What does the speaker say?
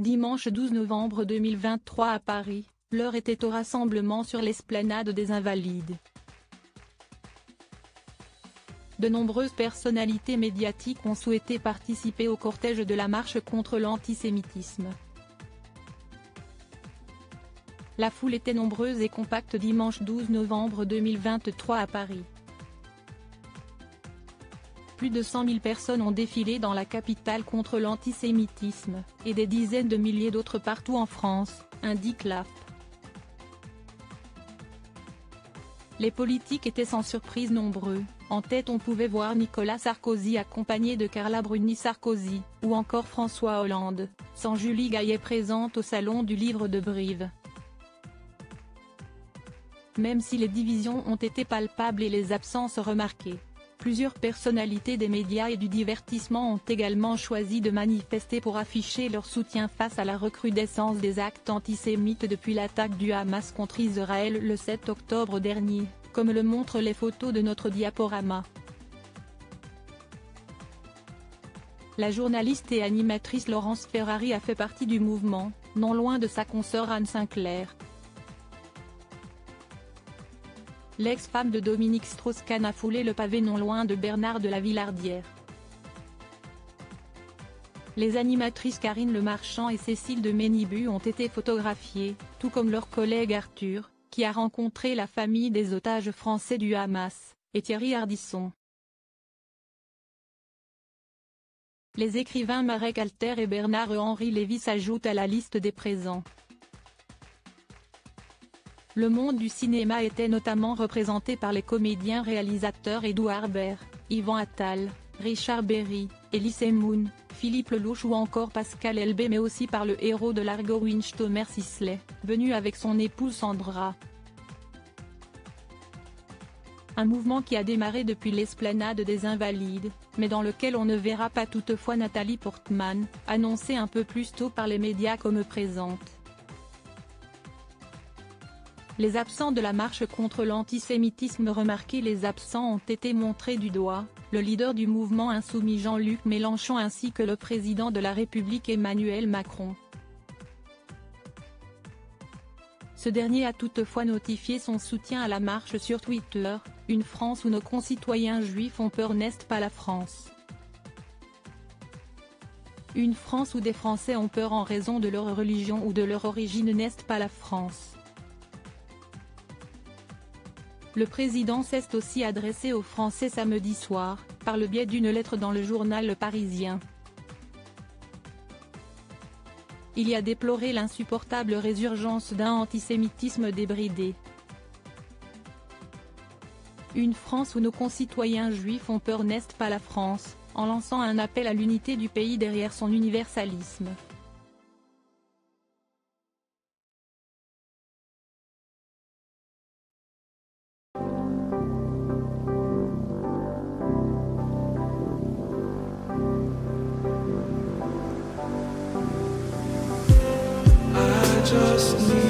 Dimanche 12 novembre 2023 à Paris, l'heure était au rassemblement sur l'esplanade des Invalides. De nombreuses personnalités médiatiques ont souhaité participer au cortège de la marche contre l'antisémitisme. La foule était nombreuse et compacte dimanche 12 novembre 2023 à Paris. Plus de 100 000 personnes ont défilé dans la capitale contre l'antisémitisme, et des dizaines de milliers d'autres partout en France, indique l'AFP. Les politiques étaient sans surprise nombreux, en tête on pouvait voir Nicolas Sarkozy accompagné de Carla Bruni Sarkozy, ou encore François Hollande, sans Julie Gaillet présente au Salon du Livre de Brive. Même si les divisions ont été palpables et les absences remarquées, plusieurs personnalités des médias et du divertissement ont également choisi de manifester pour afficher leur soutien face à la recrudescence des actes antisémites depuis l'attaque du Hamas contre Israël le 7 octobre dernier, comme le montrent les photos de notre diaporama. La journaliste et animatrice Laurence Ferrari a fait partie du mouvement, non loin de sa consoeur Anne Sinclair. L'ex-femme de Dominique Strauss-Kahn a foulé le pavé non loin de Bernard de la Villardière. Les animatrices Karine Le Marchand et Cécile de Ménibu ont été photographiées, tout comme leur collègue Arthur, qui a rencontré la famille des otages français du Hamas, et Thierry Ardisson. Les écrivains Marek Alter et Bernard-Henri Lévy s'ajoutent à la liste des présents. Le monde du cinéma était notamment représenté par les comédiens-réalisateurs Édouard Baird, Yvan Attal, Richard Berry, Elie Semoun, Philippe Lelouch ou encore Pascal Elbé, mais aussi par le héros de l'Argo Winch Thomas Sisley, venu avec son épouse Sandra. Un mouvement qui a démarré depuis l'esplanade des Invalides, mais dans lequel on ne verra pas toutefois Nathalie Portman, annoncée un peu plus tôt par les médias comme présente. Les absents de la marche contre l'antisémitisme remarqués. Les absents ont été montrés du doigt, le leader du mouvement insoumis Jean-Luc Mélenchon ainsi que le président de la République Emmanuel Macron. Ce dernier a toutefois notifié son soutien à la marche sur Twitter, « Une France où nos concitoyens juifs ont peur n'est pas la France. Une France où des Français ont peur en raison de leur religion ou de leur origine n'est pas la France ». Le président s'est aussi adressé aux Français samedi soir, par le biais d'une lettre dans le journal Le Parisien. Il y a déploré l'insupportable résurgence d'un antisémitisme débridé. Une France où nos concitoyens juifs ont peur n'est pas la France, en lançant un appel à l'unité du pays derrière son universalisme. Just need